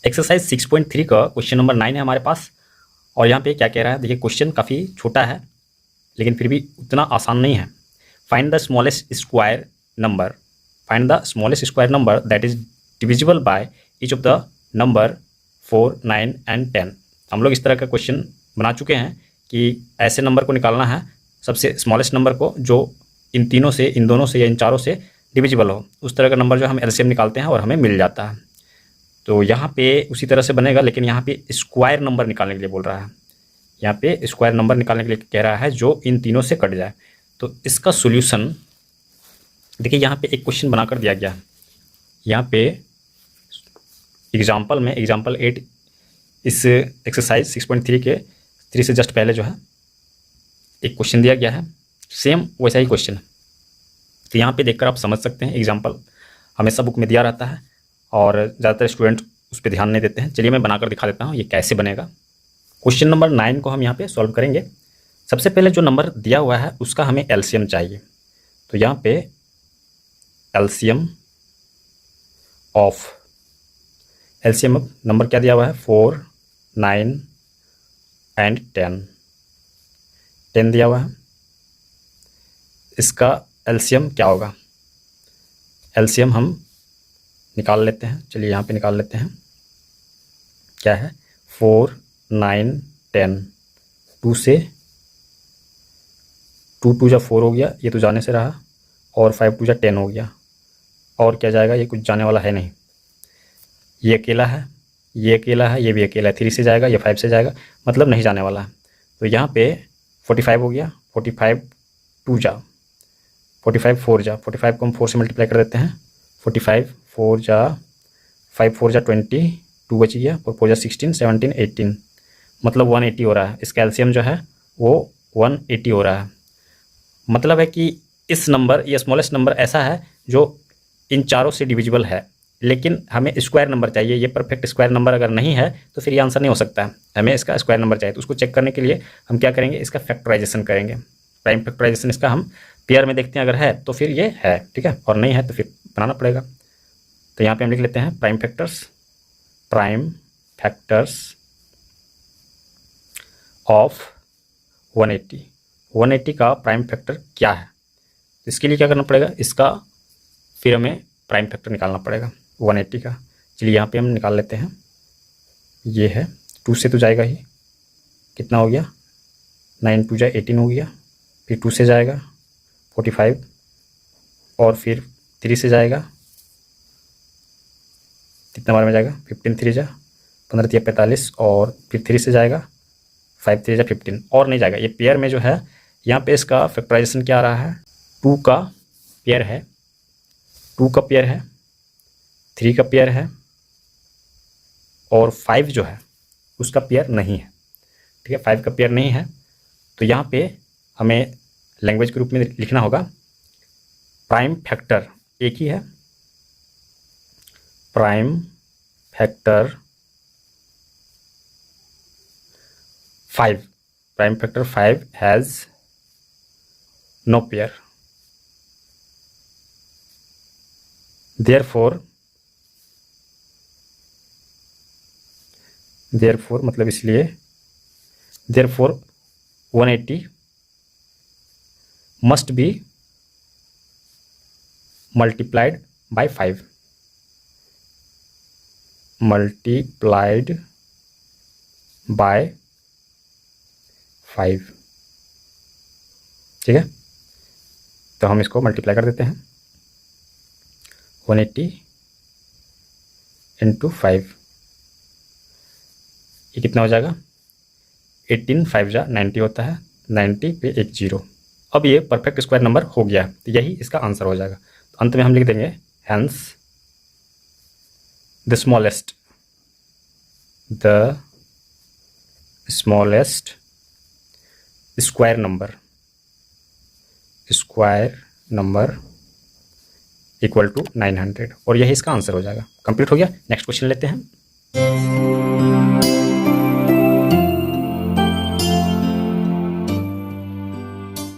Exercise 6.3 का question number 9 है हमारे पास। और यहाँ पे क्या कह रहा है, देखिए क्वेश्चन काफ़ी छोटा है लेकिन फिर भी उतना आसान नहीं है। Find the smallest square number, find the smallest square number that is divisible by each of the number 4, 9 and 10। हम लोग इस तरह का क्वेश्चन बना चुके हैं कि ऐसे नंबर को निकालना है, सबसे स्मॉलेस्ट नंबर को जो इन तीनों से, इन दोनों से या इन चारों से डिविजिबल हो, उस तरह का नंबर जो हम एलसीएम निकालते हैं और हमें मिल जाता है। तो यहाँ पे उसी तरह से बनेगा, लेकिन यहाँ पे स्क्वायर नंबर निकालने के लिए बोल रहा है। यहाँ पे स्क्वायर नंबर निकालने के लिए कह रहा है जो इन तीनों से कट जाए। तो इसका सॉल्यूशन देखिए, यहाँ पे एक क्वेश्चन बनाकर दिया गया है। यहाँ पे एग्जाम्पल में एग्जाम्पल 8 इस एक्सरसाइज 6.3 के 3 से जस्ट पहले जो है एक क्वेश्चन दिया गया है, सेम वैसा ही क्वेश्चन है। तो यहाँ पे देखकर आप समझ सकते हैं, एग्जाम्पल हमेशा बुक में दिया रहता है और ज़्यादातर स्टूडेंट उस पर ध्यान नहीं देते हैं। चलिए मैं बनाकर दिखा देता हूँ ये कैसे बनेगा। क्वेश्चन नंबर 9 को हम यहाँ पे सॉल्व करेंगे। सबसे पहले जो नंबर दिया हुआ है उसका हमें एलसीएम चाहिए। तो यहाँ पे एलसीएम ऑफ, एलसीएम नंबर क्या दिया हुआ है, 4, 9 एंड 10 दिया हुआ है। इसका एलसीएम क्या होगा, एलसीएम हम निकाल लेते हैं। चलिए यहाँ पे निकाल लेते हैं। क्या है, 4, 9, 10, 2 से 2 2 जा 4 हो गया, ये तो जाने से रहा, और 5 2 जा 10 हो गया। और क्या जाएगा, ये कुछ जाने वाला है नहीं, ये अकेला है, ये अकेला है, ये भी अकेला है। 3 से जाएगा, ये 5 से जाएगा, मतलब नहीं जाने वाला है। तो यहाँ पे 45 हो गया, 45 2 जा 45 4 जा, 45 को हम 4 से मल्टीप्लाई कर देते हैं। 45 4 जा 5 4 जा 20, 2 बच गया, 4 4 जा 16, 17, 18, मतलब 180 हो रहा है। इसका एलसीएम जो है वो 180 हो रहा है। मतलब है कि इस नंबर, ये स्मॉलेस्ट नंबर ऐसा है जो इन चारों से डिविजिबल है, लेकिन हमें स्क्वायर नंबर चाहिए। ये परफेक्ट स्क्वायर नंबर अगर नहीं है तो फिर ये आंसर नहीं हो सकता है। हमें इसका स्क्वायर नंबर चाहिए। तो उसको चेक करने के लिए हम क्या करेंगे, इसका फैक्टराइजेशन करेंगे। प्राइम फैक्टराइजेशन इसका हम पेयर में देखते हैं, अगर है तो फिर ये है, ठीक है, और नहीं है तो फिर बनाना पड़ेगा। तो यहाँ पे हम लिख लेते हैं प्राइम फैक्टर्स ऑफ 180। 180 का प्राइम फैक्टर क्या है, तो इसके लिए क्या करना पड़ेगा, इसका फिर हमें प्राइम फैक्टर निकालना पड़ेगा 180 का। चलिए यहाँ पे हम निकाल लेते हैं। ये है 2 से तो जाएगा ही, कितना हो गया, 9 2 जा 18 हो गया, फिर 2 से जाएगा 45, और फिर 3 से जाएगा, कितना बार में जाएगा, 15 3 जा 15 3 45, और फिर 3 से जाएगा 5 3 जा 15, और नहीं जाएगा। ये पेयर में जो है यहाँ पे इसका फैक्टराइजेशन क्या आ रहा है, 2 का पेयर है, 2 का पेयर है, 3 का पेयर है, और 5 जो है उसका पेयर नहीं है, ठीक है, 5 का पेयर नहीं है। तो यहाँ पे हमें लैंग्वेज के रूप में लिखना होगा, प्राइम फैक्टर एक ही है, prime factor 5, prime factor 5 has no pair, therefore मतलब इसलिए, therefore 180 must be multiplied by 5, multiplied by 5, ठीक है। तो हम इसको मल्टीप्लाई कर देते हैं, 180 इंटू 5, ये कितना हो जाएगा, 18 5 जा 90 होता है, 90 पे एक 0। अब ये परफेक्ट स्क्वायर नंबर हो गया, तो यही इसका आंसर हो जाएगा। तो अंत में हम लिख देंगे hence the smallest square number equal to 900, और यही इसका आंसर हो जाएगा। कंप्लीट हो गया। नेक्स्ट क्वेश्चन लेते हैं।